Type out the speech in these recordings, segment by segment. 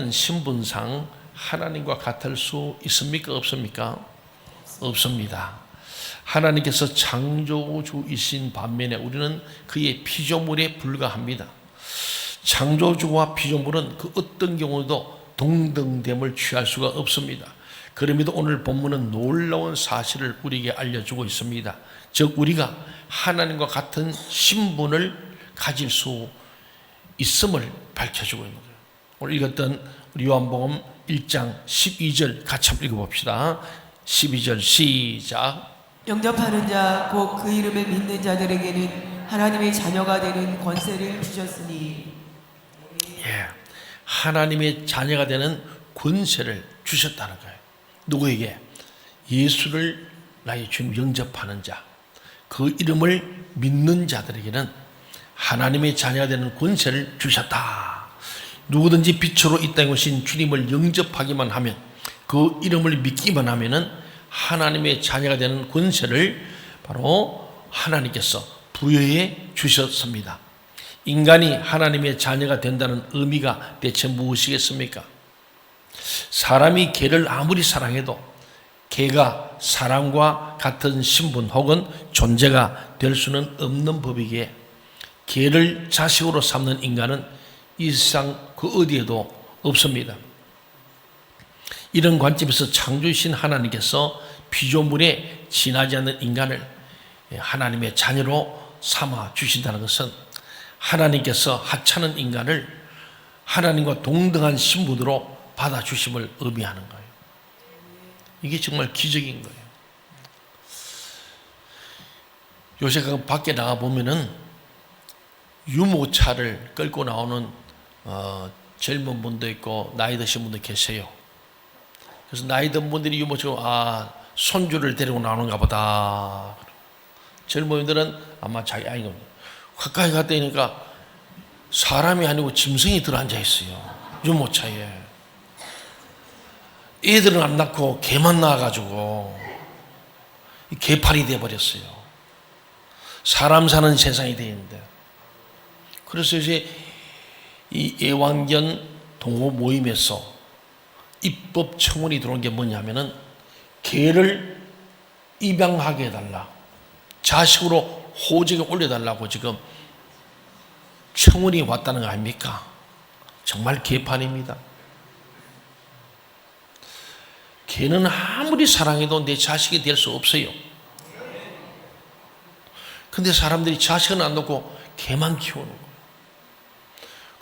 이러한 신분상 하나님과 같을 수 있습니까? 없습니까? 없습니다. 하나님께서 창조주이신 반면에 우리는 그의 피조물에 불과합니다. 창조주와 피조물은 그 어떤 경우도 동등됨을 취할 수가 없습니다. 그럼에도 오늘 본문은 놀라운 사실을 우리에게 알려주고 있습니다. 즉 우리가 하나님과 같은 신분을 가질 수 있음을 밝혀주고 있는 거예요. 오늘 읽었던 요한복음 1장 12절 같이 한번 읽어봅시다. 12절 시작. 영접하는 자 곧 그 이름을 믿는 자들에게는 하나님의 자녀가 되는 권세를 주셨으니. 하나님의 자녀가 되는 권세를 주셨다는 거예요. 누구에게? 예수를 나의 주님 영접하는 자, 그 이름을 믿는 자들에게는 하나님의 자녀가 되는 권세를 주셨다. 누구든지 빛으로 이 땅에 오신 주님을 영접하기만 하면, 그 이름을 믿기만 하면은 하나님의 자녀가 되는 권세를 바로 하나님께서 부여해 주셨습니다. 인간이 하나님의 자녀가 된다는 의미가 대체 무엇이겠습니까? 사람이 개를 아무리 사랑해도 개가 사람과 같은 신분 혹은 존재가 될 수는 없는 법이기에 개를 자식으로 삼는 인간은 이 세상 그 어디에도 없습니다. 이런 관점에서 창조주신 하나님께서 피조물에 지나지 않는 인간을 하나님의 자녀로 삼아 주신다는 것은 하나님께서 하찮은 인간을 하나님과 동등한 신분으로 받아주심을 의미하는 거예요. 이게 정말 기적인 거예요. 요새 밖에 나가보면은 유모차를 끌고 나오는 젊은 분도 있고 나이 드신 분도 계세요. 그래서 나이 든 분들이 유모차, 손주를 데리고 나오는가 보다. 젊은이들은 아마 자기 아이가 가까이 갔다니까 사람이 아니고 짐승이 들어앉아 있어요. 유모차에. 애들은 안 낳고 개만 낳아가지고 개팔이 돼버렸어요. 사람 사는 세상이 되는데. 그래서 이제 이 애완견 동호 모임에서 입법 청원이 들어온 게 뭐냐면은 개를 입양하게 해달라, 자식으로 호적에 올려달라고 지금 청원이 왔다는 거 아닙니까? 정말 개판입니다. 개는 아무리 사랑해도 내 자식이 될 수 없어요. 근데 사람들이 자식은 안 놓고 개만 키우는 거예요.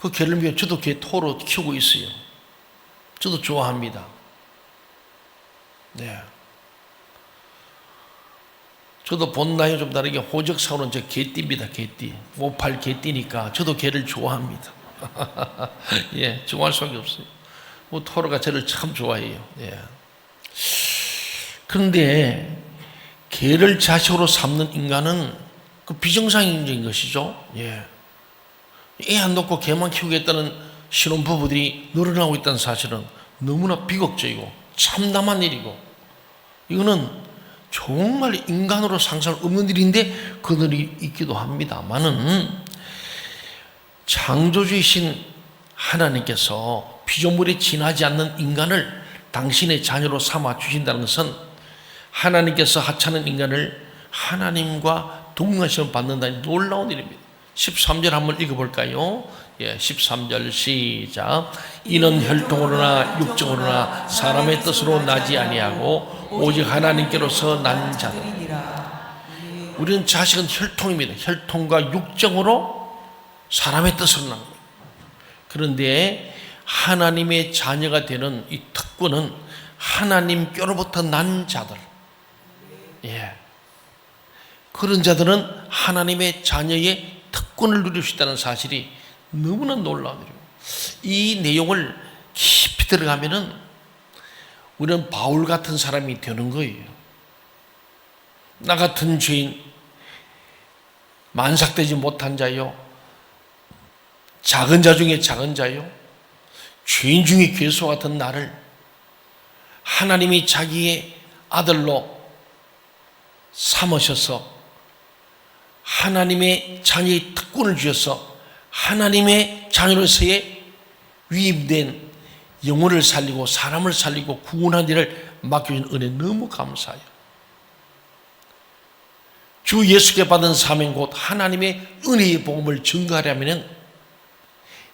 그 개를 위해 저도 개 토로 키우고 있어요. 저도 좋아합니다. 네. 저도 본 나이 좀 다르게 호적상으로는 저 개띠입니다. 개띠. 58 개띠니까 저도 개를 좋아합니다. 예, 좋아할 수밖에 없어요. 뭐 토로가 저를 참 좋아해요. 예. 그런데 개를 자식으로 삼는 인간은 그 비정상적인 것이죠. 예. 애 안 놓고 개만 키우겠다는 신혼부부들이 늘어나고 있다는 사실은 너무나 비극적이고 참담한 일이고, 이거는 정말 인간으로 상상할 없는 일인데 그들이 있기도 합니다만은, 창조주이신 하나님께서 피조물에 지나지 않는 인간을 당신의 자녀로 삼아 주신다는 것은 하나님께서 하찮은 인간을 하나님과 동등하심을 받는다는 놀라운 일입니다. 13절 한번 읽어볼까요? 예, 13절 시작. 이는 혈통으로나 육정으로나 사람의 뜻으로 나지 아니하고 오직 하나님께로서 난 자들. 우리는 자식은 혈통입니다. 혈통과 육정으로 사람의 뜻으로 난 거예요. 그런데 하나님의 자녀가 되는 이 특권은 하나님께로부터 난 자들, 예, 그런 자들은 하나님의 자녀의 특권을 누릴 수 있다는 사실이 너무나 놀라운 일이에요. 이 내용을 깊이 들어가면은 우리는 바울 같은 사람이 되는 거예요. 나 같은 죄인, 만삭되지 못한 자요, 작은 자 중에 작은 자요, 죄인 중에 괴수와 같은 나를 하나님이 자기의 아들로 삼으셔서 하나님의 자녀의 특권을 주셔서 하나님의 자녀로서의 위임된 영혼을 살리고 사람을 살리고 구원한 일을 맡겨준 은혜 너무 감사해요. 주 예수께 받은 사명 곧 하나님의 은혜의 복음을 증거하려면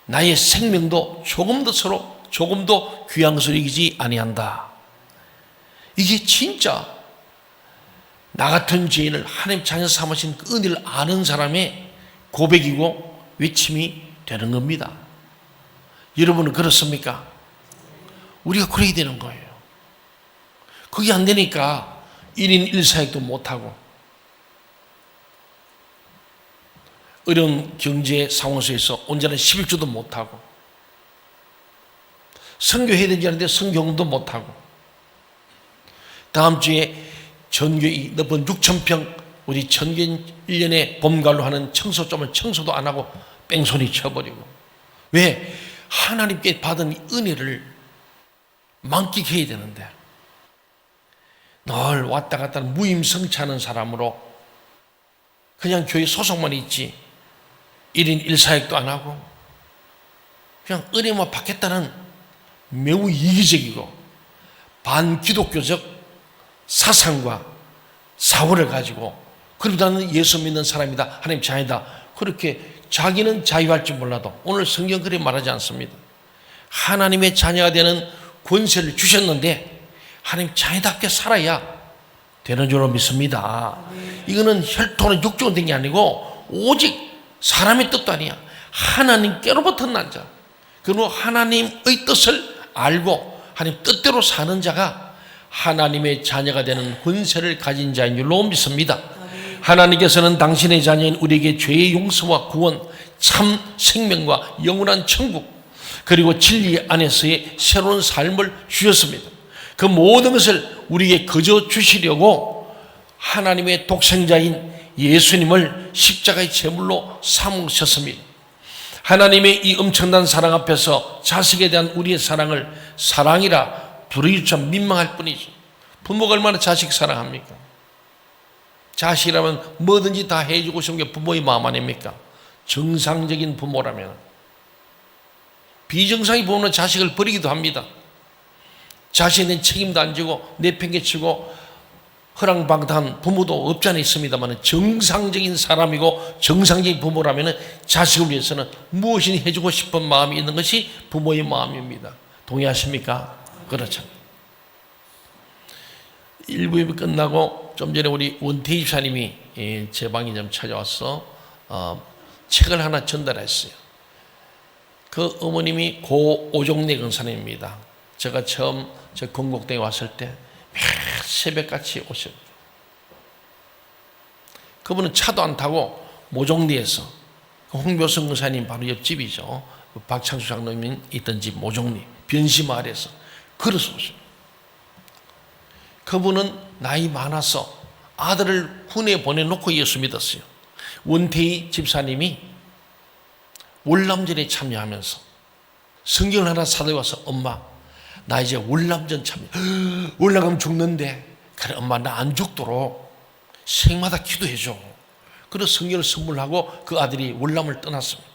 나의 생명도 조금도 귀한 것을 여기지 아니한다. 이게 진짜 나 같은 죄인을 하나님 자녀 삼으신 그 은혜를 아는 사람의 고백이고 외침이 되는 겁니다. 여러분은 그렇습니까? 우리가 그래야 되는 거예요. 그게 안 되니까 1인 1사역도 못하고 어려운 경제 상황 속에서 온전한 11조도 못하고 선교해야 되지 않는데 선교도 못하고 다음 주에 전교이 넓은 6,000평 우리 전교 1년에 봄가을로 하는 청소점을 청소도 안 하고 뺑소니 쳐버리고 왜? 하나님께 받은 은혜를 만끽해야 되는데 늘 왔다 갔다 하는 무임승차하는 사람으로 그냥 교회 소속만 있지 1인 1사역도 안 하고 그냥 은혜만 받겠다는 매우 이기적이고 반기독교적 사상과 사고를 가지고 그러다 나는 예수 믿는 사람이다 하나님 자녀다 그렇게 자기는 자유할 줄 몰라도 오늘 성경 그렇게 말하지 않습니다. 하나님의 자녀가 되는 권세를 주셨는데 하나님 자녀답게 살아야 되는 줄로 믿습니다. 이거는 혈통은 육종은 된 게 아니고 오직 사람의 뜻도 아니야. 하나님께로부터 난 자. 그리고 하나님의 뜻을 알고 하나님 뜻대로 사는 자가 하나님의 자녀가 되는 권세를 가진 자인 줄로 믿습니다. 하나님께서는 당신의 자녀인 우리에게 죄의 용서와 구원, 참 생명과 영원한 천국 그리고 진리 안에서의 새로운 삶을 주셨습니다. 그 모든 것을 우리에게 거저 주시려고 하나님의 독생자인 예수님을 십자가의 제물로 삼으셨습니다. 하나님의 이 엄청난 사랑 앞에서 자식에 대한 우리의 사랑을 사랑이라 부르기 참 민망할 뿐이죠. 부모가 얼마나 자식 사랑합니까? 자식이라면 뭐든지 다 해주고 싶은 게 부모의 마음 아닙니까? 정상적인 부모라면. 비정상의 부모는 자식을 버리기도 합니다. 자식에 대한 책임도 안 지고 내팽개치고 허랑방탕한 부모도 없지 않아 있습니다만 정상적인 사람이고 정상적인 부모라면 자식을 위해서는 무엇이든 해주고 싶은 마음이 있는 것이 부모의 마음입니다. 동의하십니까? 그렇죠. 1부 예배 끝나고 좀 전에 우리 원태희 집사님이 제 방에 좀 찾아와서 책을 하나 전달했어요. 그 어머님이 고 오종래 권사님입니다. 제가 처음 저 건국대에 왔을 때 매일 새벽같이 오셨어요. 그분은 차도 안 타고 모종리에서 홍묘성 권사님 바로 옆집이죠. 박창수 장로님이 있던 집 모종리 변시마을에서 걸어서 오셨어요. 그분은 나이 많아서 아들을 군에 보내놓고 예수 믿었어요. 원태희 집사님이 월남전에 참여하면서 성경을 하나 사다 와서 엄마 나 이제 월남전 참여 올라가면 죽는데 그래 엄마 나 안 죽도록 생마다 기도해줘. 그래서 성경을 선물하고 그 아들이 월남을 떠났습니다.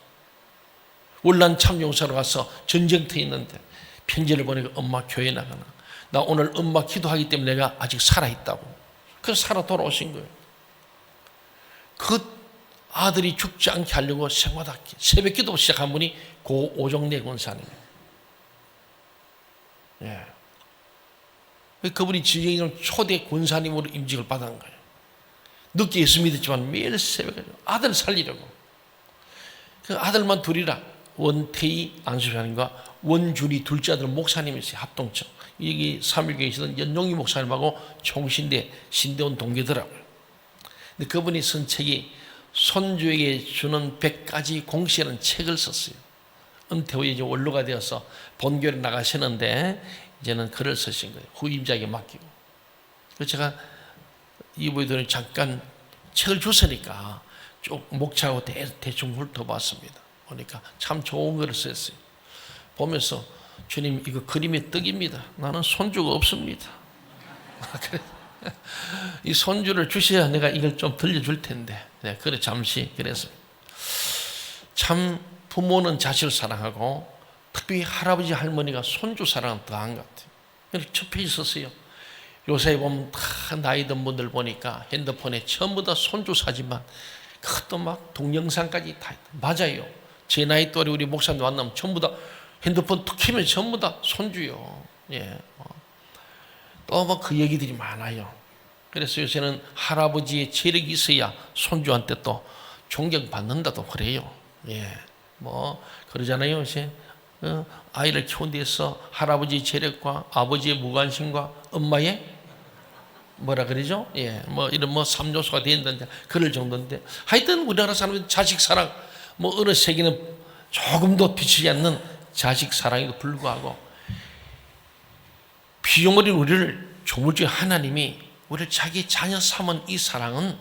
월남 참용사로 가서 전쟁터에 있는데 편지를 보내고 엄마 교회 나가나 나 오늘 엄마 기도하기 때문에 내가 아직 살아있다고. 그래서 살아 돌아오신 거예요. 그 아들이 죽지 않게 하려고 생마다 새벽 기도 시작한 분이 고 오종래 권사님이에요. 예. 그분이 지정인 초대 권사님으로 임직을 받은 거예요. 늦게 예수 믿었지만 매일 새벽에 아들 살리려고. 그 아들만 둘이라 원태희 안수사님과 원준이 둘째 아들 목사님이었어요. 합동청. 여기 3.1교에 계시던 연용희 목사님하고 총신대 신대원 동기더라고요. 근데 그분이 쓴 책이 손주에게 주는 100가지 공시라는 책을 썼어요. 은퇴 후에 이제 원로가 되어서 본교를 나가시는데 이제는 글을 쓰신 거예요. 후임자에게 맡기고. 그래서 제가 이부에도 잠깐 책을 줬으니까 쭉 목차하고 대충 훑어봤습니다. 보니까 참 좋은 글을 썼어요. 보면서 주님 이거 그림의 떡입니다. 나는 손주가 없습니다. 그래. 이 손주를 주셔야 내가 이걸 좀 들려줄 텐데. 네, 그래 잠시 그래서 참 부모는 자식을 사랑하고 특별히 할아버지 할머니가 손주 사랑은 더한 것 같아요. 이렇게 접혀 있었어요. 요새 보면 다 나이 든 분들 보니까 핸드폰에 전부 다 손주 사진만, 그것도 막 동영상까지 다 맞아요. 제 나이 또래 우리 목사님 만나면 전부 다 핸드폰 툭 키면 전부 다 손주요. 예. 또 뭐 그 얘기들이 많아요. 그래서 요새는 할아버지의 재력이 있어야 손주한테 또 존경받는다도 그래요. 예. 뭐 그러잖아요. 요새 아이를 키운 데서 할아버지의 재력과 아버지의 무관심과 엄마의 뭐라 그러죠? 예. 뭐 이런 뭐 3요소가 된다든지 그럴 정도인데, 하여튼 우리나라 사람은 자식 사랑, 뭐 어느 세계는 조금도 비치지 않는 자식 사랑에도 불구하고 비용 어린 우리를 조물주의 하나님이 우리를 자기 자녀 삼은 이 사랑은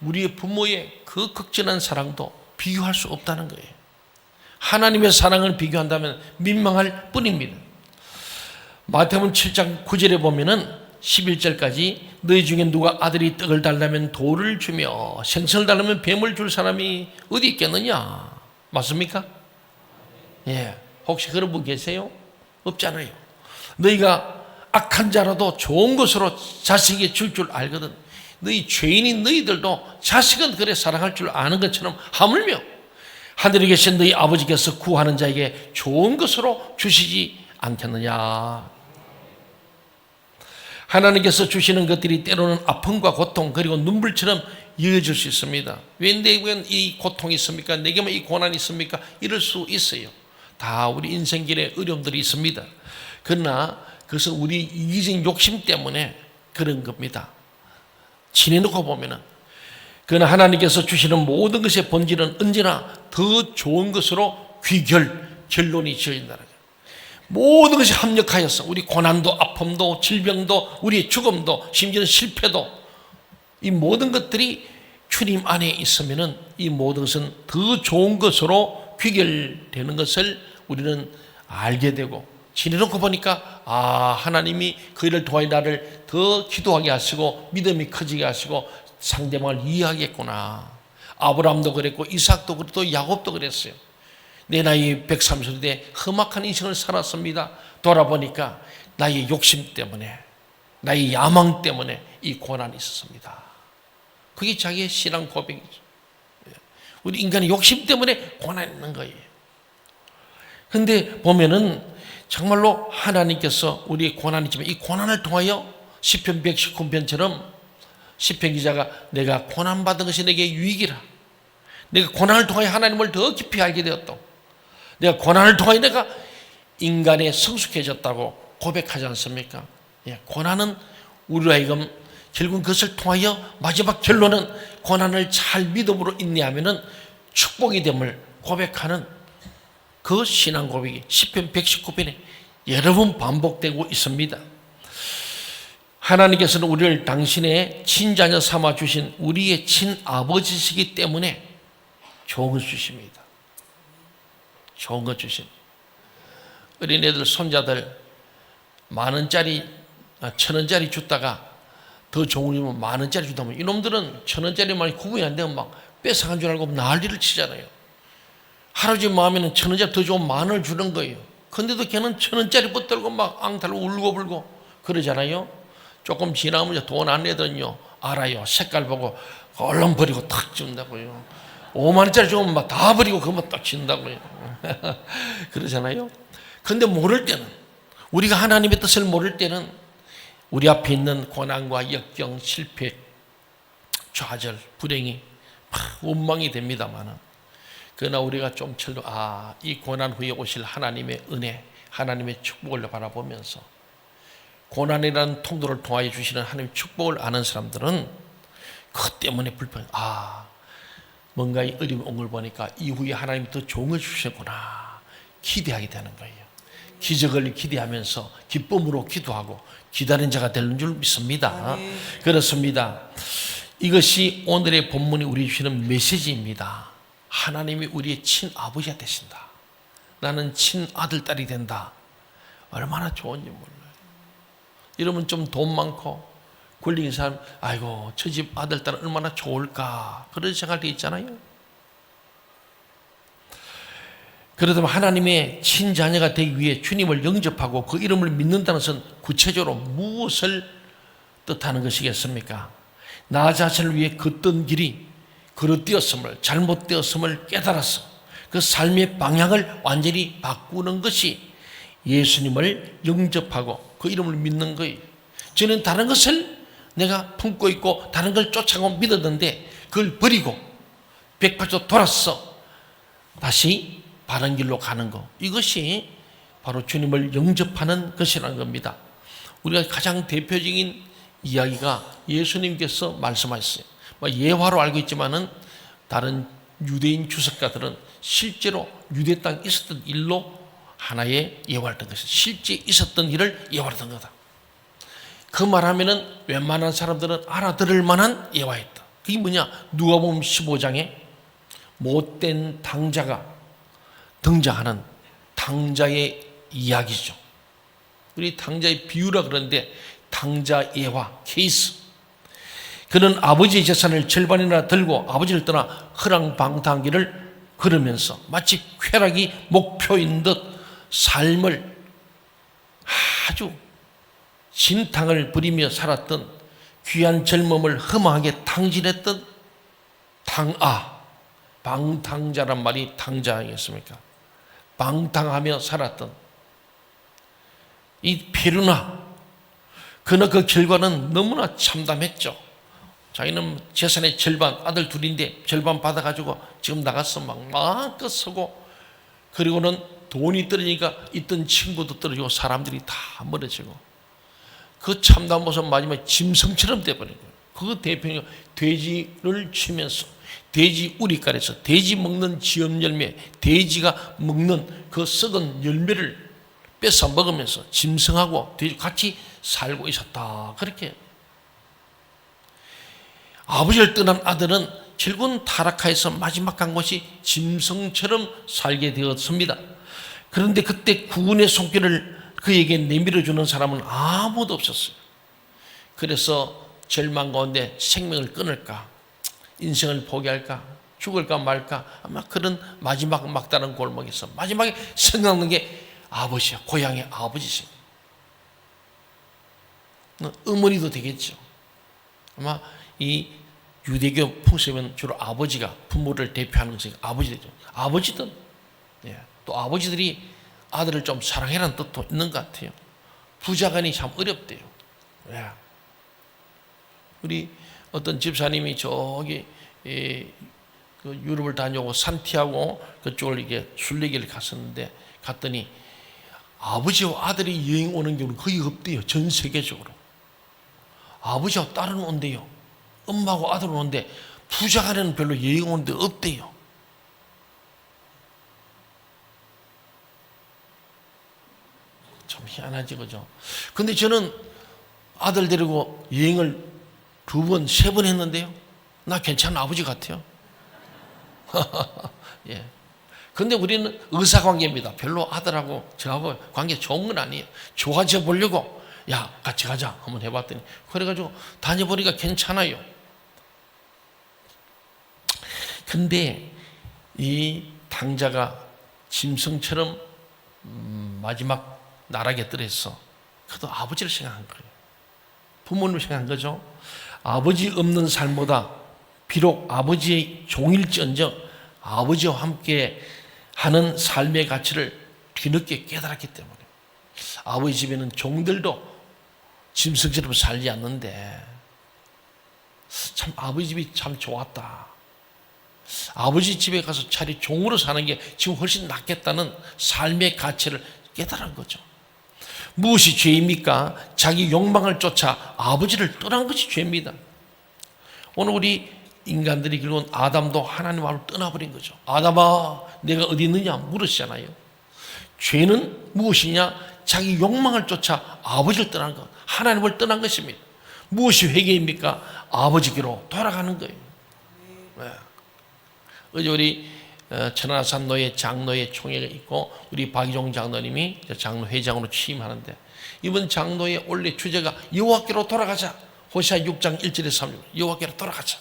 우리의 부모의 그 극진한 사랑도 비교할 수 없다는 거예요. 하나님의 사랑을 비교한다면 민망할 뿐입니다. 마태복음 7장 9절에 보면은 11절까지 너희 중에 누가 아들이 떡을 달라면 돌을 주며 생선을 달라면 뱀을 줄 사람이 어디 있겠느냐? 맞습니까? 예. 혹시 그런 분 계세요? 없잖아요. 너희가 악한 자라도 좋은 것으로 자식에게 줄 알거든. 너희 죄인인 너희들도 자식은 그래 사랑할 줄 아는 것처럼 하물며 하늘에 계신 너희 아버지께서 구하는 자에게 좋은 것으로 주시지 않겠느냐. 하나님께서 주시는 것들이 때로는 아픔과 고통 그리고 눈물처럼 이어질 수 있습니다. 왜 내게만 이 고통이 있습니까? 내게만 이 고난이 있습니까? 이럴 수 있어요. 다 우리 인생길에 어려움들이 있습니다. 그러나 그것은 우리 이기적인 욕심 때문에 그런 겁니다. 지내놓고 보면은, 그러나 하나님께서 주시는 모든 것의 본질은 언제나 더 좋은 것으로 결론이 지어진다는 거예요. 모든 것이 합력하여서 우리 고난도 아픔도 질병도 우리의 죽음도 심지어는 실패도, 이 모든 것들이 주님 안에 있으면은 이 모든 것은 더 좋은 것으로 귀결되는 것을 우리는 알게 되고, 지내놓고 보니까 하나님이 그 일을 통하여 나를 더 기도하게 하시고 믿음이 커지게 하시고 상대방을 이해하겠구나. 아브라함도 그랬고 이삭도 그랬고 야곱도 그랬어요. 내 나이 130대 험악한 인생을 살았습니다. 돌아보니까 나의 욕심 때문에, 나의 야망 때문에 이 고난이 있었습니다. 그게 자기의 신앙 고백이죠. 우리 인간의 욕심 때문에 고난이 있는 거예요. 그런데 보면은 정말로 하나님께서 우리의 고난이지만 이 고난을 통하여 시편 119편처럼 시편 기자가 내가 고난받은 것이 내게 유익이라, 내가 고난을 통하여 하나님을 더 깊이 알게 되었다, 내가 고난을 통하여 내가 인간에 성숙해졌다고 고백하지 않습니까? 예, 고난은 우리로 하여금 결국 그것을 통하여 마지막 결론은 고난을 잘 믿음으로 인내하면은 축복이 됨을 고백하는 그 신앙 고백이 시편 119편에 여러 번 반복되고 있습니다. 하나님께서는 우리를 당신의 친자녀 삼아 주신 우리의 친아버지시기 때문에 좋은 것 주십니다. 좋은 것 주십니다. 어린애들, 손자들 만원짜리, 1,000원짜리 줬다가 더 좋은 거면 만원짜리 주다 보면 이놈들은 1,000원짜리만 구분이 안 되면 막 뺏어간 줄 알고 난리를 치잖아요. 할아버지 마음에는 1,000원짜리 더 좋은 만원을 주는 거예요. 근데도 걔는 1,000원짜리 붙들고 막 앙탈로 울고불고 그러잖아요. 조금 지나면 돈 안 내더니요, 알아요. 색깔 보고 얼른 버리고 탁 준다고요. 5만원짜리 주면 막 다 버리고 그것만 딱 준다고요. 그러잖아요. 근데 모를 때는, 우리가 하나님의 뜻을 모를 때는 우리 앞에 있는 고난과 역경, 실패, 좌절, 불행이 막 원망이 됩니다만은, 그러나 우리가 좀 철로 이 고난 후에 오실 하나님의 은혜, 하나님의 축복을 바라보면서 고난이라는 통로를 통하여 주시는 하나님의 축복을 아는 사람들은 그것 때문에 불편, 뭔가 이 어려움이 온 걸 보니까 이후에 하나님이 더 좋은 걸 주시구나 기대하게 되는 거예요. 기적을 기대하면서 기쁨으로 기도하고 기다린 자가 되는 줄 믿습니다. 그렇습니다. 이것이 오늘의 본문이 우리 주시는 메시지입니다. 하나님이 우리의 친아버지가 되신다. 나는 친아들, 딸이 된다. 얼마나 좋은지 몰라요. 여러분 좀 돈 많고 권리인 사람, 아이고 저 집 아들, 딸은 얼마나 좋을까, 그런 생각이 있잖아요. 그렇다면 하나님의 친자녀가 되기 위해 주님을 영접하고 그 이름을 믿는다는 것은 구체적으로 무엇을 뜻하는 것이겠습니까? 나 자신을 위해 걷던 길이 그릇되었음을, 잘못되었음을 깨달아서 그 삶의 방향을 완전히 바꾸는 것이 예수님을 영접하고 그 이름을 믿는 거예요. 저는 다른 것을 내가 품고 있고 다른 걸 쫓아가고 믿었는데 그걸 버리고 180도 돌아서 다시 바른 길로 가는 것, 이것이 바로 주님을 영접하는 것이라는 겁니다. 우리가 가장 대표적인 이야기가 예수님께서 말씀하셨어요. 예화로 알고 있지만은 다른 유대인 주석가들은 실제로 유대 땅에 있었던 일로 하나의 예화를 든 것이다. 실제 있었던 일을 예화로 든 거다. 그 말하면은 웬만한 사람들은 알아들을 만한 예화였다. 그게 뭐냐? 누가복음 15장에 못된 당자가 등장하는 당자의 이야기죠. 우리 당자의 비유라 그러는데 당자 예화, 케이스. 그는 아버지의 재산을 절반이나 들고 아버지를 떠나 허랑방탕하기를 걸으면서 마치 쾌락이 목표인 듯 삶을 아주 진탕을 부리며 살았던 귀한 젊음을 허망하게 탕진했던 방탕자란 말이 당자 아니겠습니까? 방탕하며 살았던 이 페루나, 그는 그 결과는 너무나 참담했죠. 자기는 재산의 절반, 아들 둘인데 절반 받아가지고 지금 나가서 막 마음껏 쓰고, 그리고는 돈이 떨어지니까 있던 친구도 떨어지고 사람들이 다 멀어지고, 그 참담한 모습 마지막에 짐승처럼 돼버린 거예요. 그 대표가 돼지를 치면서 돼지 우리깔에서 돼지 먹는 지엄 열매, 돼지가 먹는 그 썩은 열매를 뺏어 먹으면서 짐승하고 돼지 같이 살고 있었다. 그렇게 아버지를 떠난 아들은 결국은 타락하여서 마지막 간 곳이 짐승처럼 살게 되었습니다. 그런데 그때 구원의 손길을 그에게 내밀어주는 사람은 아무도 없었어요. 그래서 절망 가운데 생명을 끊을까, 인생을 포기할까, 죽을까 말까, 아마 그런 마지막 막다른 골목에서 마지막에 생각나는 게 아버지야, 고향의 아버지세요. 어머니도 되겠죠. 아마 이 유대교 풍습은 주로 아버지가 부모를 대표하는 것이 아버지 되죠. 아버지든, 또 아버지들이 아들을 좀 사랑해라는 뜻도 있는 것 같아요. 부자간이 참 어렵대요. 우리 어떤 집사님이 저기 그 유럽을 다녀오고 산티아고 그쪽을 이게 순례길을 갔었는데, 갔더니 아버지와 아들이 여행 오는 경우는 거의 없대요. 전 세계적으로. 아버지와 딸은 온대요. 엄마하고 아들은 오는데 부자간에는 별로 여행 오는데 없대요. 참 희한하지, 그죠? 근데 저는 아들 데리고 여행을 2번, 3번 했는데요. 나 괜찮은 아버지 같아요. 예. 근데 우리는 의사관계입니다. 별로 아들하고 저하고 관계 좋은 건 아니에요. 좋아져 보려고, 야, 같이 가자 한번 해봤더니, 그래가지고 다녀보니까 괜찮아요. 근데 이 당자가 짐승처럼 마지막 나락에 떨어졌어. 그래도 아버지를 생각한 거예요. 부모님을 생각한 거죠. 아버지 없는 삶보다 비록 아버지의 종일지언정 아버지와 함께 하는 삶의 가치를 뒤늦게 깨달았기 때문에, 아버지 집에는 종들도 짐승처럼 살지 않는데 참 아버지 집이 참 좋았다. 아버지 집에 가서 차라리 종으로 사는 게 지금 훨씬 낫겠다는 삶의 가치를 깨달은 거죠. 무엇이 죄입니까? 자기 욕망을 쫓아 아버지를 떠난 것이 죄입니다. 오늘 우리 인간들이 결국은 아담도 하나님을 떠나버린 거죠. 아담아, 내가 어디 있느냐 물으시잖아요. 죄는 무엇이냐? 자기 욕망을 쫓아 아버지를 떠난 것, 하나님을 떠난 것입니다. 무엇이 회개입니까? 아버지께로 돌아가는 거예요. 어제 우리 천안산 노예 장로회 총회가 있고, 우리 박희종 장로님이 장로회장으로 취임하는데, 이번 장로회 원래 주제가 여호와께로 돌아가자. 호시아 6장 1절에서 3절, 여호와께로 돌아가자.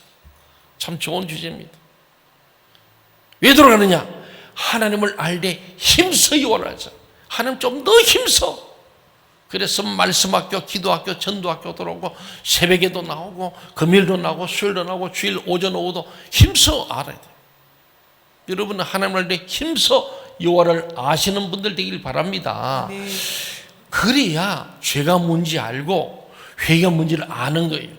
참 좋은 주제입니다. 왜 돌아가느냐? 하나님을 알되 힘써 요원하자. 하나님 좀 더 힘써. 그래서 말씀학교, 기도학교, 전도학교 들어오고 새벽에도 나오고 금요일도 나오고 수요일도 나오고 주일 오전 오후도 힘써 알아야 돼요. 여러분은 하나님을 알되 힘써 여호와를 아시는 분들 되길 바랍니다. 네. 그래야 죄가 뭔지 알고 회개가 뭔지를 아는 거예요.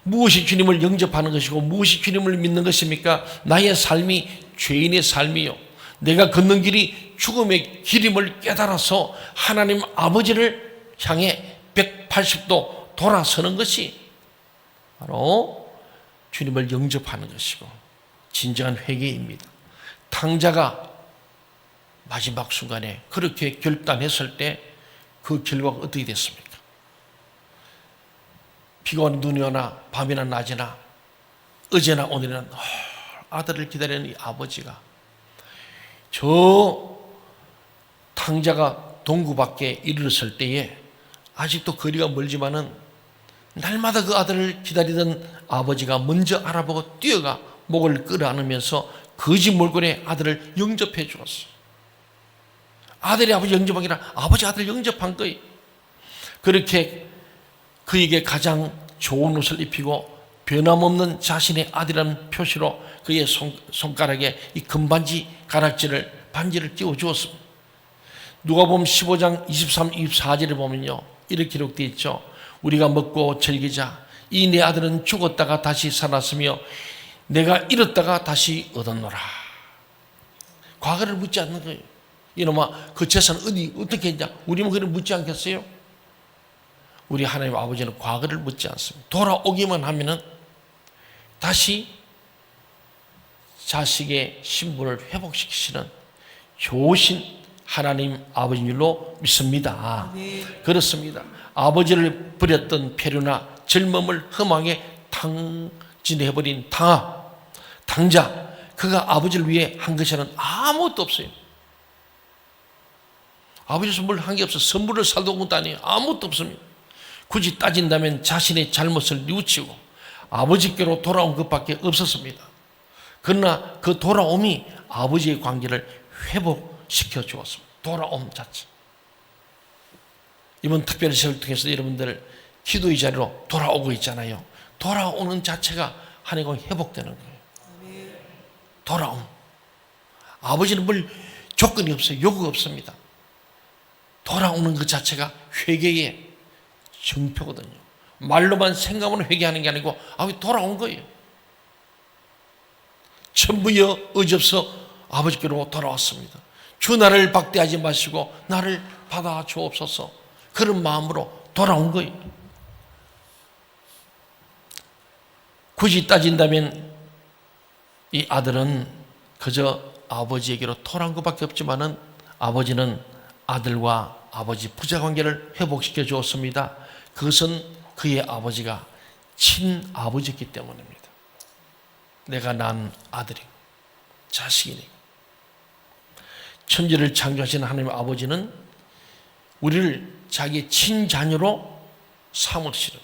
무엇이 주님을 영접하는 것이고 무엇이 주님을 믿는 것입니까? 나의 삶이 죄인의 삶이요, 내가 걷는 길이 죽음의 길임을 깨달아서 하나님 아버지를 향해 180도 돌아서는 것이 바로 주님을 영접하는 것이고 진정한 회개입니다. 탕자가 마지막 순간에 그렇게 결단했을 때 그 결과가 어떻게 됐습니까? 비가 오나 눈이 오나 밤이나 낮이나 어제나 오늘이나 아들을 기다리는 이 아버지가 저 탕자가 동구 밖에 이르렀을 때에 아직도 거리가 멀지만은 날마다 그 아들을 기다리던 아버지가 먼저 알아보고 뛰어가 목을 끌어안으면서 거짓 몰골에 아들을 영접해 주었어. 아들이 아버지 영접한 게 아니라 아버지 아들 영접한 거예요. 그렇게 그에게 가장 좋은 옷을 입히고 변함없는 자신의 아들이라는 표시로 그의 손가락에 이 금반지 가락지를 반지를 띄워 주었습니다. 누가복음 15장 23, 24절에 보면요, 이렇게 기록되어 있죠. 우리가 먹고 즐기자. 이 내 아들은 죽었다가 다시 살았으며 내가 잃었다가 다시 얻었노라. 과거를 묻지 않는 거예요. 이놈아, 그 재산 어떻게 했냐? 우리는 그걸 묻지 않겠어요? 우리 하나님 아버지는 과거를 묻지 않습니다. 돌아오기만 하면은 다시 자식의 신분을 회복시키시는 좋으신 하나님 아버지인 줄로 믿습니다. 네. 그렇습니다. 아버지를 버렸던 폐류나 젊음을 험하게 탕진해버린 탕자, 그가 아버지를 위해 한 것에는 아무것도 없어요. 아버지에서 뭘 한 게 없어. 선물을 사도 온 것도 아니에요. 아무것도 없습니다. 굳이 따진다면 자신의 잘못을 뉘우치고 아버지께로 돌아온 것밖에 없었습니다. 그러나 그 돌아옴이 아버지의 관계를 회복시켜 주었습니다. 돌아옴 자체. 이번 특별 세를 통해서 여러분들 기도의 자리로 돌아오고 있잖아요. 돌아오는 자체가 하나님과 회복되는 거예요. 돌아옴. 아버지는 뭘 조건이 없어요. 요구가 없습니다. 돌아오는 그 자체가 회개의 증표거든요. 말로만 생각으로 회개하는 게 아니고 돌아온 거예요. 천부여 의지없어 아버지께로 돌아왔습니다. 주 나를 박대하지 마시고 나를 받아 주옵소서. 그런 마음으로 돌아온 거예요. 굳이 따진다면 이 아들은 그저 아버지에게로 돌아온 것밖에 없지만은 아버지는 아들과 아버지 부자관계를 회복시켜 주었습니다. 그것은 그의 아버지가 친아버지였기 때문입니다. 내가 낳은 아들이고 자식이니. 천지를 창조하신 하나님의 아버지는 우리를 자기의 친자녀로 삼으시는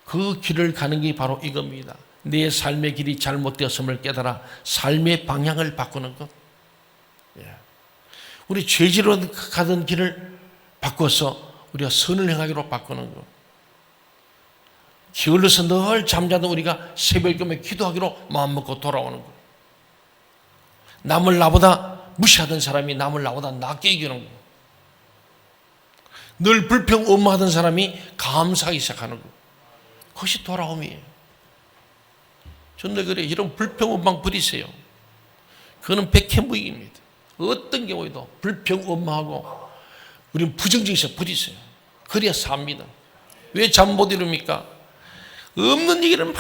그 길을 가는 게 바로 이겁니다. 내 삶의 길이 잘못되었음을 깨달아 삶의 방향을 바꾸는 것. 우리 죄지로 가던 길을 바꿔서 우리가 선을 행하기로 바꾸는 것. 게을러서 늘 잠자던 우리가 새벽경에 기도하기로 마음먹고 돌아오는 것. 남을 나보다 무시하던 사람이 남을 나보다 낫게 이기는 것. 늘 불평 엄마하던 사람이 감사하기 시작하는 것. 그것이 돌아옴이에요. 전늘 그래, 이런 불평 원망 버리세요. 그거는 백해무익입니다. 어떤 경우에도 불평 원망하고 우리는 부정적이서 버리세요. 그래야 삽니다. 왜 잠 못 이룹니까? 없는 얘기를 막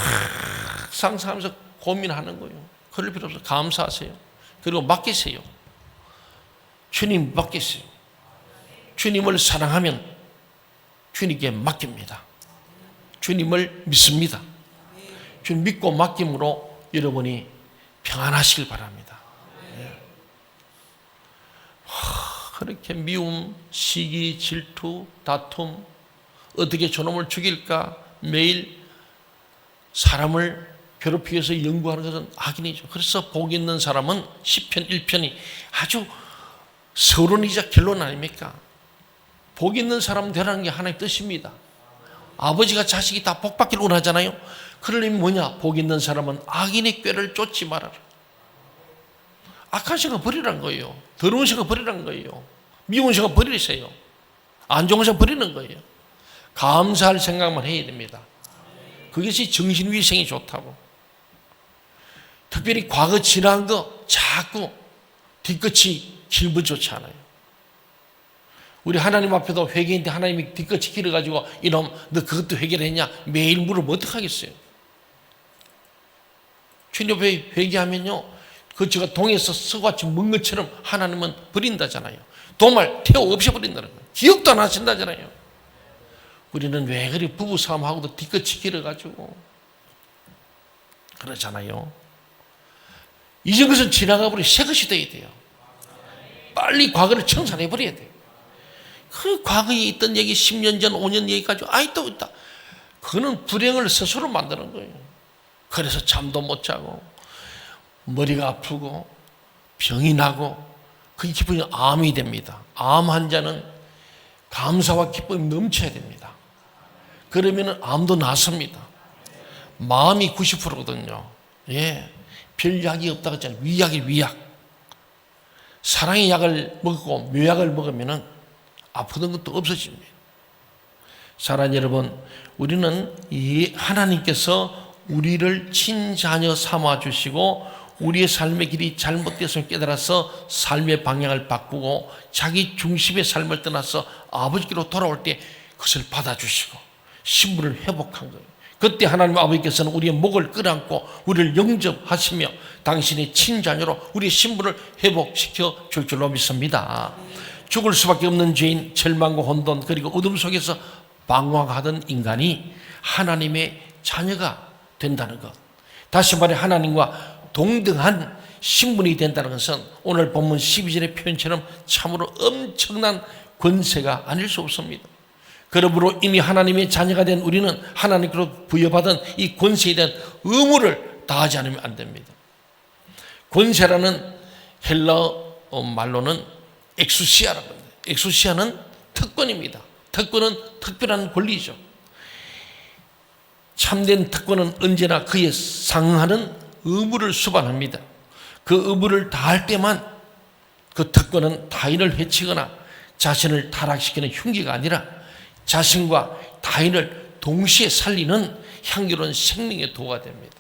상상하면서 고민하는 거예요. 그럴 필요 없어요. 감사하세요. 그리고 맡기세요. 주님 맡기세요. 주님을 사랑하면 주님께 맡깁니다. 주님을 믿습니다. 주님 믿고 맡김으로 여러분이 평안하시길 바랍니다. 그렇게 미움, 시기, 질투, 다툼, 어떻게 저놈을 죽일까 매일 사람을 괴롭히기 위해서 연구하는 것은 악인이죠. 그래서 복 있는 사람은 시편 1편이 아주 서론이자 결론 아닙니까? 복 있는 사람 되라는 게 하나의 뜻입니다. 아버지가 자식이 다 복받기를 원하잖아요. 그러려면 뭐냐? 복 있는 사람은 악인의 꾀를 쫓지 말아라. 악한 생각 버리라는 거예요. 더러운 생각 버리라는 거예요. 미운 생각 버리세요. 안 좋은 생각 버리는 거예요. 감사할 생각만 해야 됩니다. 그것이 정신위생이 좋다고. 특별히 과거 지나간 거 자꾸 뒤끝이 길면 좋지 않아요. 우리 하나님 앞에도 회개인데 하나님이 뒤끝이 길어가지고 이놈 너 그것도 해결했냐 매일 물으면 어떡하겠어요. 주님 앞에 회개하면요 그 제가 동에서 서같이 먹는 것처럼 하나님은 버린다잖아요. 도말 태워 없애버린다는 거예요. 기억도 안 하신다잖아요. 우리는 왜 그리 부부싸움하고도 뒤끝이 길어가지고 그러잖아요. 이전 것은 지나가버리고 새 것이 돼야 돼요. 빨리 과거를 청산해버려야 돼요. 그 과거에 있던 얘기 10년 전 5년 얘기 가지고 또 있다. 그거는 불행을 스스로 만드는 거예요. 그래서 잠도 못 자고 머리가 아프고 병이 나고 그 기쁨이 암이 됩니다. 암 환자는 감사와 기쁨이 넘쳐야 됩니다. 그러면 암도 낫습니다. 마음이 90%거든요. 예, 별 약이 없다고 했잖아요. 위약이 위약. 사랑의 약을 먹고 묘약을 먹으면 아프던 것도 없어집니다. 사랑하는 여러분, 우리는 이 하나님께서 우리를 친자녀 삼아주시고 우리의 삶의 길이 잘못되었음을 깨달아서 삶의 방향을 바꾸고 자기 중심의 삶을 떠나서 아버지께로 돌아올 때 그것을 받아주시고 신분을 회복한 거예요. 그때 하나님 아버지께서는 우리의 목을 끌어안고 우리를 영접하시며 당신의 친자녀로 우리의 신분을 회복시켜 줄 줄로 믿습니다. 죽을 수밖에 없는 죄인, 절망과 혼돈 그리고 어둠 속에서 방황하던 인간이 하나님의 자녀가 된다는 것, 다시 말해 하나님과 동등한 신분이 된다는 것은 오늘 본문 12절의 표현처럼 참으로 엄청난 권세가 아닐 수 없습니다. 그러므로 이미 하나님의 자녀가 된 우리는 하나님께로 부여받은 이 권세에 대한 의무를 다하지 않으면 안 됩니다. 권세라는 헬라어 말로는 엑수시아라고 합니다. 엑수시아는 특권입니다. 특권은 특별한 권리죠. 참된 특권은 언제나 그에 상응하는 의무를 수반합니다. 그 의무를 다할 때만 그 특권은 타인을 해치거나 자신을 타락시키는 흉기가 아니라 자신과 타인을 동시에 살리는 향기로운 생명의 도구가 됩니다.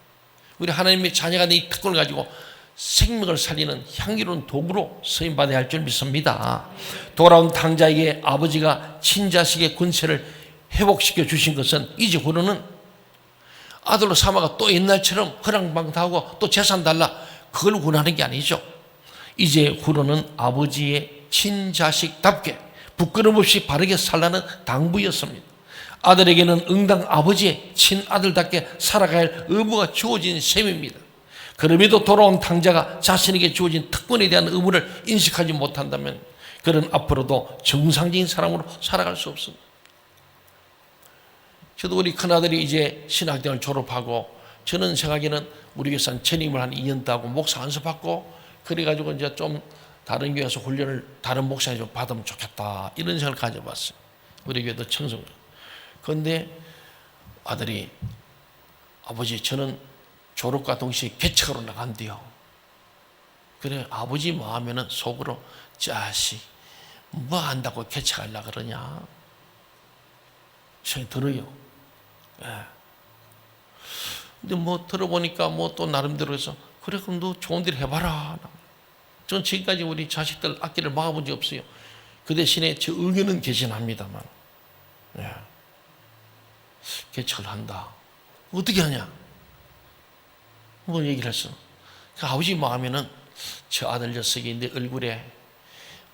우리 하나님의 자녀가 된 이 특권을 가지고 생명을 살리는 향기로운 도구로 쓰임받아야 할 줄 믿습니다. 돌아온 탕자에게 아버지가 친자식의 권세를 회복시켜 주신 것은 이제 후로는 아들로 삼아가 또 옛날처럼 허랑방탕하고 또 재산 달라 그걸 원하는 게 아니죠. 이제 후로는 아버지의 친자식답게 부끄럼 없이 바르게 살라는 당부였습니다. 아들에게는 응당 아버지의 친아들답게 살아가야 할 의무가 주어진 셈입니다. 그럼에도 돌아온 탕자가 자신에게 주어진 특권에 대한 의무를 인식하지 못한다면 그는 앞으로도 정상적인 사람으로 살아갈 수 없습니다. 저도 우리 큰아들이 이제 신학대학을 졸업하고 저는 생각에는 우리 교회에서 전임을 한 2년 하고 목사 안수 받고 그래가지고 이제 좀 다른 교회에서 훈련을 다른 목사님 좀 받으면 좋겠다 이런 생각을 가져봤어요. 우리 교회도 청소를. 그런데 아들이 아버지 저는 졸업과 동시에 개척하러 나간대요. 그래 아버지 마음에는 속으로 자식 뭐 안다고 개척하려고 그러냐 생각이 들어요. 예. 근데 뭐 들어보니까 뭐 또 나름대로 해서 그래 그럼 너 좋은 일 해봐라. 전 지금까지 우리 자식들 악기를 막아본 적 없어요. 그 대신에 제 의견은 개진합니다만 예. 개척을 한다. 어떻게 하냐? 뭐 얘기를 했어. 그 아버지 마음에는 저 아들 녀석이 내 얼굴에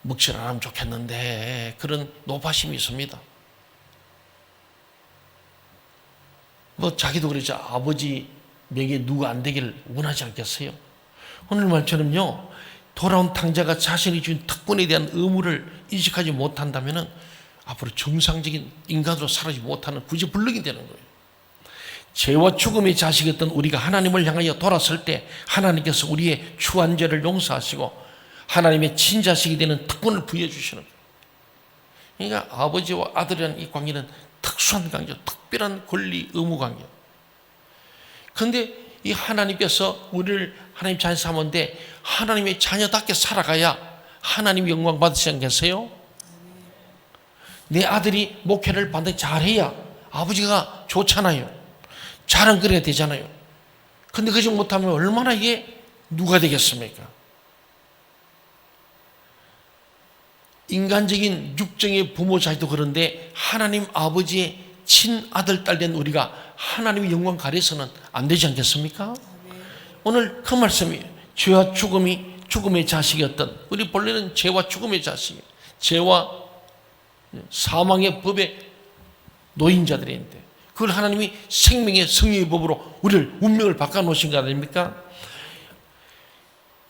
묵질 안 하면 좋겠는데 그런 노파심이 있습니다. 뭐 자기도 그러죠. 아버지 명예 누가 안 되길 원하지 않겠어요? 오늘 말처럼요. 돌아온 탕자가 자신이 준 특권에 대한 의무를 인식하지 못한다면 앞으로 정상적인 인간으로 살아지 못하는 구제불능이 되는 거예요. 죄와 죽음의 자식이었던 우리가 하나님을 향하여 돌았을 때 하나님께서 우리의 추한 죄를 용서하시고 하나님의 친자식이 되는 특권을 부여해 주시는 거예요. 그러니까 아버지와 아들이라는 이 관계는 특수한 관계죠. 특별한 권리 의무 관계. 그런데 이 하나님께서 우리를 하나님 자녀 삼았는데 하나님의 자녀답게 살아가야 하나님 영광 받으시지 않겠어요? 내 아들이 목회를 반드시 잘해야 아버지가 좋잖아요. 잘은 그래야 되잖아요. 근데 그러지 못하면 얼마나 이게 누가 되겠습니까? 인간적인 육정의 부모 자식도 그런데 하나님 아버지의 친아들 딸 된 우리가 하나님의 영광 가려서는 안 되지 않겠습니까? 오늘 그 말씀이 죄와 죽음이 죽음의 자식이었던, 우리 본래는 죄와 죽음의 자식, 죄와 사망의 법의 노인자들인데 그걸 하나님이 생명의 성령의 법으로 우리를 운명을 바꿔놓으신 거 아닙니까?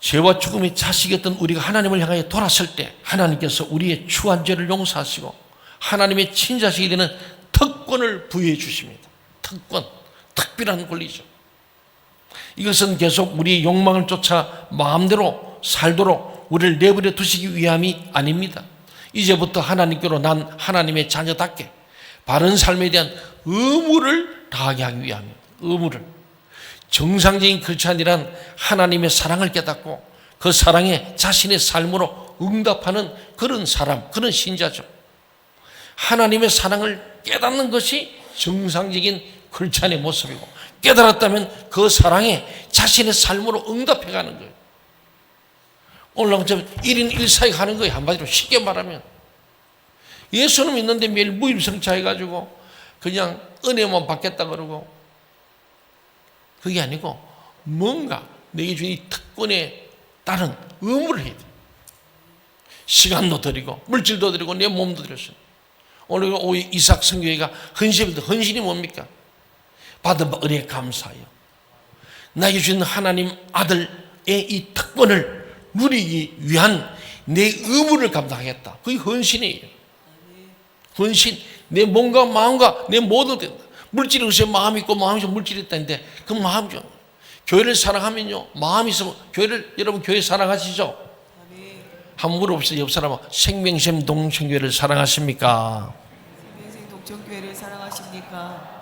죄와 죽음의 자식이었던 우리가 하나님을 향하여 돌았을 때 하나님께서 우리의 추한 죄를 용서하시고 하나님의 친자식이 되는 특권을 부여해 주십니다. 특권, 특별한 권리죠. 이것은 계속 우리의 욕망을 쫓아 마음대로 살도록 우리를 내버려 두시기 위함이 아닙니다. 이제부터 하나님께로 난 하나님의 자녀답게 바른 삶에 대한 의무를 다하게 하기 위함입니다. 의무를. 정상적인 크리스찬이란 하나님의 사랑을 깨닫고 그 사랑에 자신의 삶으로 응답하는 그런 사람, 그런 신자죠. 하나님의 사랑을 깨닫는 것이 정상적인 크리스찬의 모습이고 깨달았다면 그 사랑에 자신의 삶으로 응답해가는 거예요. 오늘 1인 1사역 하는 거예요. 한마디로 쉽게 말하면 예수는 믿는데 매일 무임승차해가지고 그냥 은혜만 받겠다 그러고 그게 아니고 뭔가 내게 주신 이 특권에 따른 의무를 해야 돼요. 시간도 드리고 물질도 드리고 내 몸도 드렸어요. 오늘 이삭 선교회가 헌신입니다. 헌신이 뭡니까? 받은 바 은혜에 감사해요. 나에게 주신 하나님 아들의 이 특권을 누리기 위한 내 의무를 감당하겠다. 그게 헌신이에요. 헌신. 내 몸과 마음과 내 모든 것. 물질이 없어요. 마음이 있고 마음이 있으면 물질이 있다는데 그 마음이죠. 교회를 사랑하면요. 마음이 있으면 교회를, 여러분 교회 사랑하시죠? 한번 물어봅시다. 옆 사람은 생명샘 동청교회를 사랑하십니까? 생명샘 동청교회를 사랑하십니까?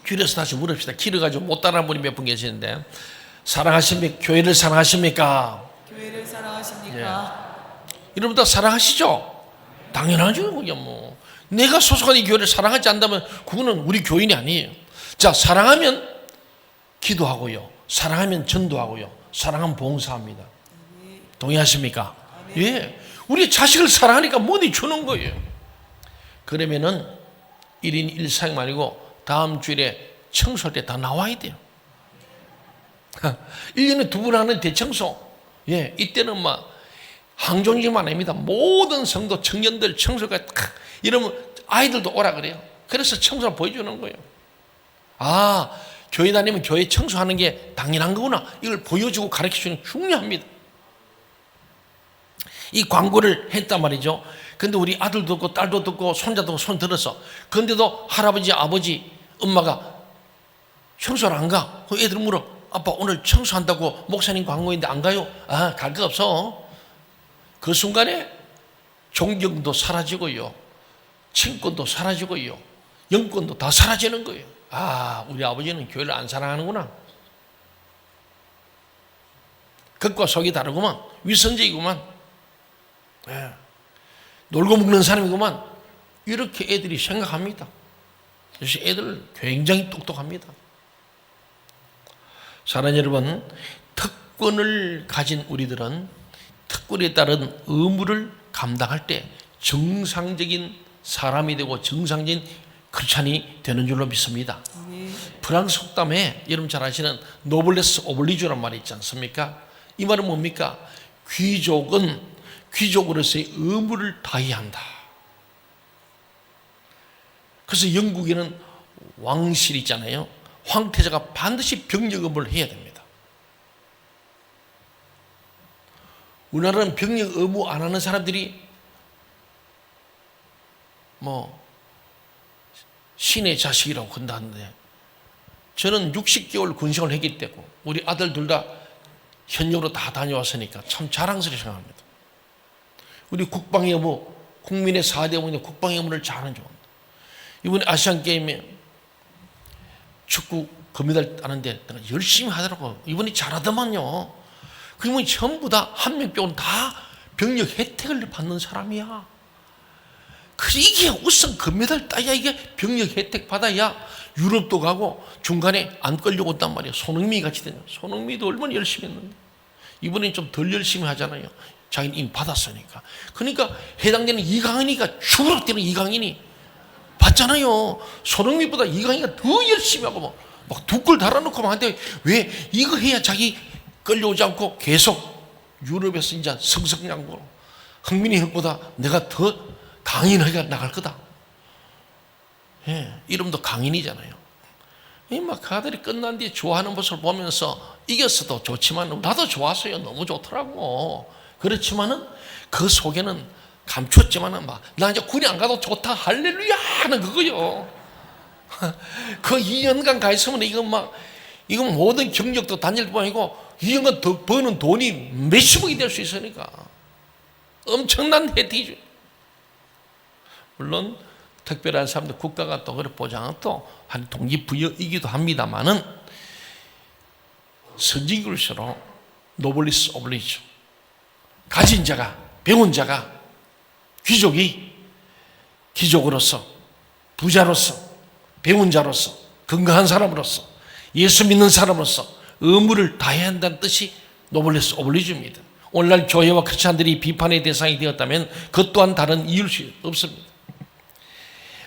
줄여서 다시 물읍시다. 길어가지고 못 따라하는 분이 몇 분 계시는데 사랑하십니까? 교회를 사랑하십니까? 교회를 사랑하십니까? 여러분 다 사랑하시죠? 당연하죠. 그게 뭐 내가 소속한 이 교회를 사랑하지 않는다면 그거는 우리 교인이 아니에요. 자, 사랑하면 기도하고요. 사랑하면 전도하고요. 사랑하면 봉사합니다. 동의하십니까? 예. 우리 자식을 사랑하니까 뭐니 주는 거예요. 그러면은 1인 1사역 아니고 다음 주일에 청소할 때 다 나와야 돼요. 1년에 2번 하는 대청소. 예. 이때는 막 항종이만 아닙니다. 모든 성도 청년들 청소가 탁 이러면 아이들도 오라 그래요. 그래서 청소를 보여주는 거예요. 아, 교회 다니면 교회 청소하는 게 당연한 거구나. 이걸 보여주고 가르쳐주는 게 중요합니다. 이 광고를 했단 말이죠. 근데 우리 아들도 듣고 딸도 듣고 손자도 듣고 손 들었어. 근데도 할아버지, 아버지, 엄마가 청소를 안 가. 그 애들 물어. 아빠 오늘 청소한다고 목사님 광고인데 안 가요? 아, 갈 거 없어. 그 순간에 존경도 사라지고요. 친권도 사라지고요. 영권도 다 사라지는 거예요. 아, 우리 아버지는 교회를 안 사랑하는구나. 겉과 속이 다르구만. 위선적이구만. 예. 놀고 먹는 사람이구만. 이렇게 애들이 생각합니다. 그래서 애들 굉장히 똑똑합니다. 사랑하는 여러분, 특권을 가진 우리들은 특권에 따른 의무를 감당할 때 정상적인 사람이 되고 정상적인 크리스찬이 되는 줄로 믿습니다. 프랑스 속담에 여러분 잘 아시는 노블레스 오블리주란 말이 있지 않습니까? 이 말은 뭡니까? 귀족은 귀족으로서의 의무를 다해야 한다. 그래서 영국에는 왕실 있잖아요. 황태자가 반드시 병력 의무를 해야 됩니다. 우리나라는 병력 의무 안 하는 사람들이 뭐 신의 자식이라고 한다는데, 저는 60개월 군생을 했기 때문에 우리 아들 둘 다 현역으로 다 다녀왔으니까 참 자랑스럽게 생각합니다. 우리 국방의 의무, 국민의 4대 의무인데 국방의 의무를 잘하는 줄 압니다. 이번에 아시안게임에 축구 금메달 따는데 내가 열심히 하더라고요. 이번에 잘하더만요. 그러면 전부 다 한 명 빼고는 다 병력 혜택을 받는 사람이야. 그래서 이게 우선 금메달 따야 이게 병력 혜택 받아야 유럽도 가고 중간에 안 끌려온단 말이에요. 손흥민이 같이 되냐. 손흥민도 얼마나 열심히 했는데 이번엔 좀 덜 열심히 하잖아요. 자기는 이미 받았으니까. 그러니까 해당되는 이강인이가 죽으러 뛰는 이강인이 받잖아요. 손흥민보다 이강인이가 더 열심히 하고 막 두 골 달아놓고 막 하는데 왜 이거 해야 자기 끌려오지 않고 계속 유럽에서 이제 성성량고 흥민이 형보다 내가 더 강인하게 나갈 거다. 예, 이름도 강인이잖아요. 막 그 아들이 끝난 뒤에 좋아하는 모습을 보면서 이겼어도 좋지만 나도 좋았어요. 너무 좋더라고. 그렇지만은 그 속에는 감췄지만은 막 나 이제 군이 안 가도 좋다 할렐루야 하는 그거요. 그 2년간 가 있으면 이건 모든 경력도 다닐 뿐 아니고 2년간 더 버는 돈이 몇십억이 될 수 있으니까 엄청난 혜택이죠. 물론 특별한 사람들 국가가 또 그래 보장은 또 한 동기부여이기도 합니다만은 선진국일수록 노블리스 오블리주 가진 자가 배운 자가 귀족으로서 부자로서 배운 자로서 건강한 사람으로서 예수 믿는 사람으로서 의무를 다해야 한다는 뜻이 노블리스 오블리주입니다. 오늘날 교회와 크리스찬들이 비판의 대상이 되었다면 그것 또한 다른 이유일 수 없습니다.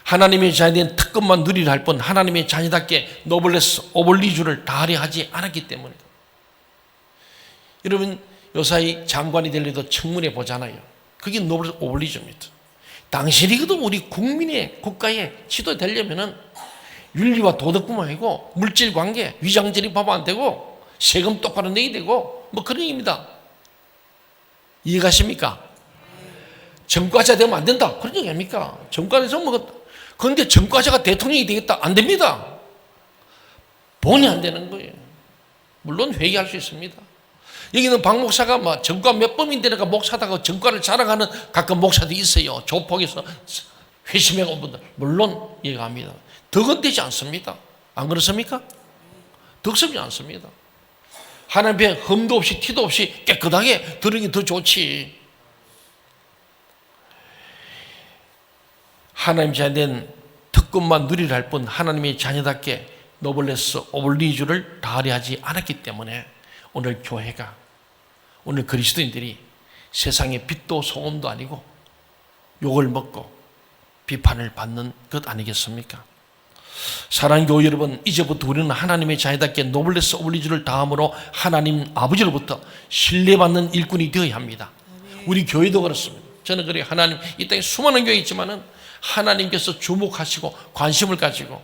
하나님의 자녀된 특권만 누리려 할 뿐 하나님의 자녀답게 노블레스 오블리주를 다하려 하지 않았기 때문입니다. 여러분 요사이 장관이 되려도 청문회 보잖아요. 그게 노블레스 오블리주입니다. 당신이 그도 우리 국민의 국가의 지도 되려면은 윤리와 도덕뿐만 아니고 물질관계 위장전입 하면 안 되고 세금 똑바로 내야 되고 뭐 그런 얘기입니다. 이해가십니까? 전과자 되면 안 된다 그런 얘기 아닙니까? 전과자 뭐 그런데 전과자가 대통령이 되겠다 안 됩니다. 본이 안 되는 거예요. 물론 회개할 수 있습니다. 여기는 박 목사가 막 전과 몇 번인데니까 목사다가 전과를 자랑하는 가끔 목사들이 있어요. 조폭에서 회심해 온 분들 물론 이해합니다. 덕은 되지 않습니다. 안 그렇습니까? 덕습지 않습니다. 하나님 앞에 흠도 없이 티도 없이 깨끗하게 들은 게 더 좋지. 하나님 자녀된 특권만 누리려 할 뿐 하나님의 자녀답게 노블레스 오블리주를 다하려 하지 않았기 때문에 오늘 교회가 오늘 그리스도인들이 세상의 빛도 소금도 아니고 욕을 먹고 비판을 받는 것 아니겠습니까? 사랑하는 교회 여러분, 이제부터 우리는 하나님의 자녀답게 노블레스 오블리주를 다함으로 하나님 아버지로부터 신뢰받는 일꾼이 되어야 합니다. 우리 교회도 그렇습니다. 저는 그래요. 하나님 이 땅에 수많은 교회 있지만은 하나님께서 주목하시고 관심을 가지고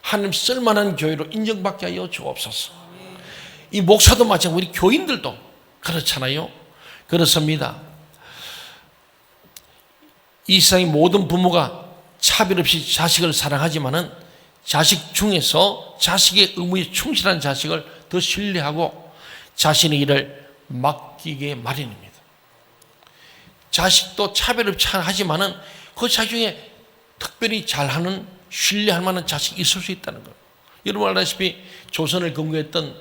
하나님 쓸만한 교회로 인정받게 하여 주옵소서. 이 목사도 마찬가지고 우리 교인들도 그렇잖아요. 그렇습니다. 이 세상의 모든 부모가 차별 없이 자식을 사랑하지만은 자식 중에서 자식의 의무에 충실한 자식을 더 신뢰하고 자신의 일을 맡기게 마련입니다. 자식도 차별 없이 하지만은 그 자식 중에 특별히 잘하는 신뢰할 만한 자식이 있을 수 있다는 거예요. 여러분 알다시피 조선을 건국했던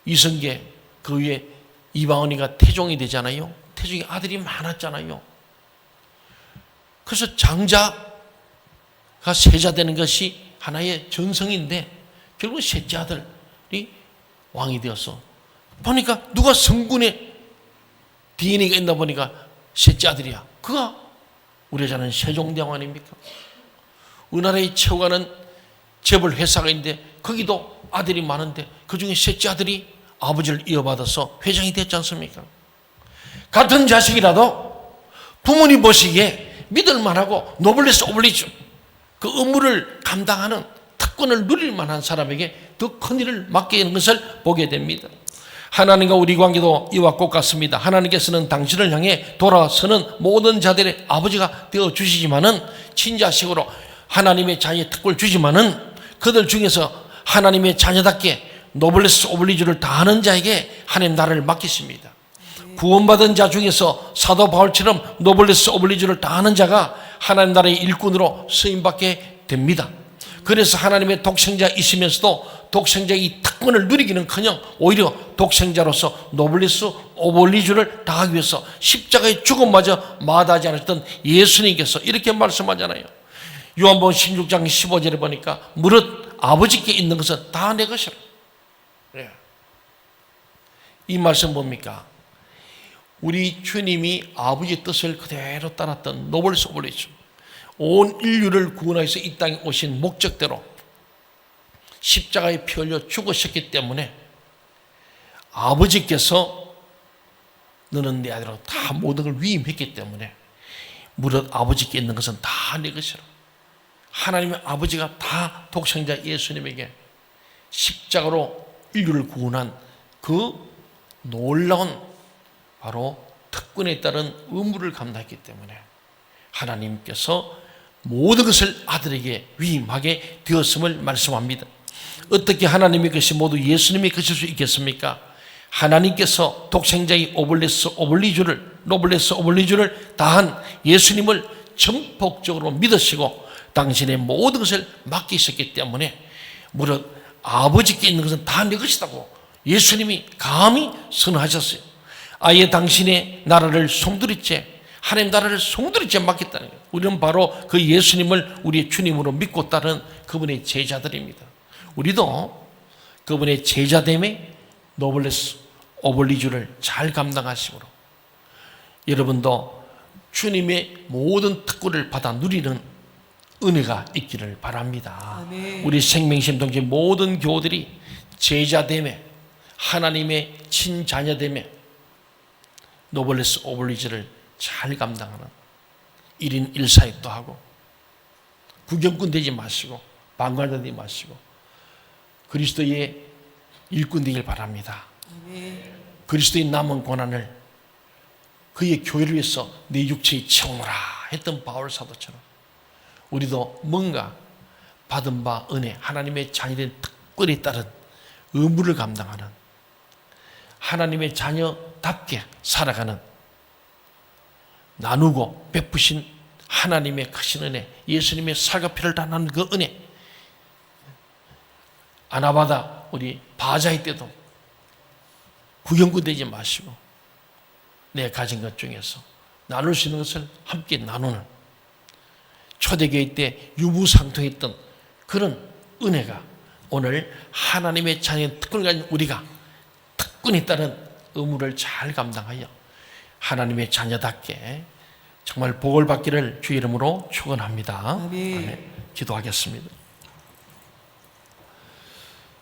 이성계 그 위에 이방원이가 태종이 되잖아요. 태종이 아들이 많았잖아요. 그래서 장자가 세자 되는 것이 하나의 전성인데 결국 셋째 아들이 왕이 되어서 보니까 누가 성군의 DNA가 있나 보니까 셋째 아들이야. 그가 우리 자는 세종대왕 아닙니까? 우리나라에 채워가는 재벌 회사가 있는데 거기도 아들이 많은데 그중에 셋째 아들이 아버지를 이어받아서 회장이 됐지 않습니까? 같은 자식이라도 부모님 보시기에 믿을만하고 노블레스 오블리주 그 업무를 감당하는 특권을 누릴 만한 사람에게 더 큰 일을 맡게 되는 것을 보게 됩니다. 하나님과 우리 관계도 이와 똑같습니다. 하나님께서는 당신을 향해 돌아서는 모든 자들의 아버지가 되어 주시지만은 친자식으로 하나님의 자녀의 특권을 주지만은 그들 중에서 하나님의 자녀답게 노블레스 오블리주를 다하는 자에게 하나님 나라를 맡기십니다. 구원받은 자 중에서 사도 바울처럼 노블레스 오블리주를 다하는 자가 하나님 나라의 일꾼으로 쓰임받게 됩니다. 그래서 하나님의 독생자이시면서도 독생자의 이 특권을 누리기는커녕 오히려 독생자로서 노블레스 오블리주를 다하기 위해서 십자가의 죽음마저 마다하지 않았던 예수님께서 이렇게 말씀하잖아요. 요한복음 16장 15절에 보니까 무릇 아버지께 있는 것은 다 내 것이라. 이 말씀 뭡니까? 우리 주님이 아버지의 뜻을 그대로 따랐던 노블레스 오블리주, 온 인류를 구원하기 위해서 이 땅에 오신 목적대로 십자가에 피 흘려 죽으셨기 때문에 아버지께서 너는 내 아들하고 다 모든 걸 위임했기 때문에 무릇 아버지께 있는 것은 다 내 것이라. 하나님의 아버지가 다 독생자 예수님에게 십자가로 인류를 구원한 그 놀라운 바로 특권에 따른 의무를 감당했기 때문에 하나님께서 모든 것을 아들에게 위임하게 되었음을 말씀합니다. 어떻게 하나님의 것이 모두 예수님의 것일 수 있겠습니까? 하나님께서 독생자의 노블레스 오블리주를 다한 예수님을 전폭적으로 믿으시고 당신의 모든 것을 맡기셨기 때문에 무릇 아버지께 있는 것은 다 내 것이라고 예수님이 감히 선언하셨어요. 아예 당신의 나라를 송두리째, 하나님 나라를 송두리째 맡겼다는 거예요. 우리는 바로 그 예수님을 우리의 주님으로 믿고 따른 그분의 제자들입니다. 우리도 그분의 제자됨에 노블레스 오블리주를 잘 감당하시므로 여러분도 주님의 모든 특권을 받아 누리는 은혜가 있기를 바랍니다. 아멘. 우리 생명심동체 모든 교우들이 제자됨에 하나님의 친자녀됨에 노블레스 오블리주를 잘 감당하는 1인 1사역도 하고 구경꾼 되지 마시고 방관자되지 마시고 그리스도의 일꾼 되길 바랍니다. 아멘. 그리스도의 남은 고난을 그의 교회를 위해서 내 육체에 채우노라 했던 바울 사도처럼 우리도 뭔가 받은 바 은혜, 하나님의 자녀된 특권에 따른 의무를 감당하는 하나님의 자녀답게 살아가는 나누고 베푸신 하나님의 크신 은혜, 예수님의 살과 피를 다 나눈 그 은혜, 아나바다 우리 바자회 때도 구경꾼 되지 마시고 내 가진 것 중에서 나눌 수 있는 것을 함께 나누는 초대교회 때 유무상통했던 그런 은혜가 오늘 하나님의 자녀의 특권을 가진 우리가 특권에 따른 의무를 잘 감당하여 하나님의 자녀답게 정말 복을 받기를 주의 이름으로 축원합니다. 아멘. 기도하겠습니다.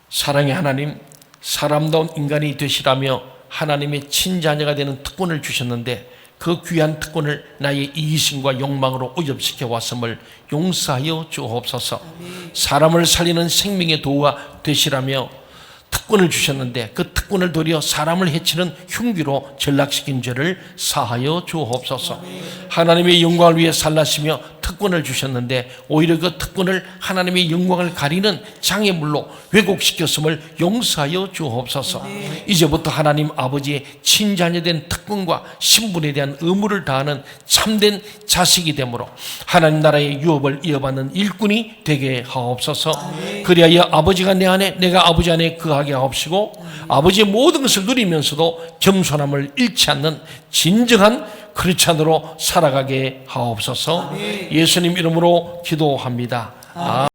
사랑의 하나님, 사람다운 인간이 되시라며 하나님의 친자녀가 되는 특권을 주셨는데 그 귀한 특권을 나의 이기심과 욕망으로 오염시켜 왔음을 용서하여 주옵소서. 사람을 살리는 생명의 도구가 되시라며 특권을 주셨는데 그 특권을 도리어 사람을 해치는 흉기로 전락시킨 죄를 사하여 주옵소서. 하나님의 영광을 위해 살라시며 특권을 주셨는데 오히려 그 특권을 하나님의 영광을 가리는 장애물로 왜곡시켰음을 용서하여 주옵소서. 이제부터 하나님 아버지의 친자녀된 특권과 신분에 대한 의무를 다하는 참된 자식이 되므로 하나님 나라의 유업을 이어받는 일꾼이 되게 하옵소서. 그리하여 아버지가 내 안에 내가 아버지 안에 거하게 하옵시고 아버지의 모든 것을 누리면서도 겸손함을 잃지 않는 진정한 크리스찬으로 살아가게 하옵소서. 예수님 이름으로 기도합니다.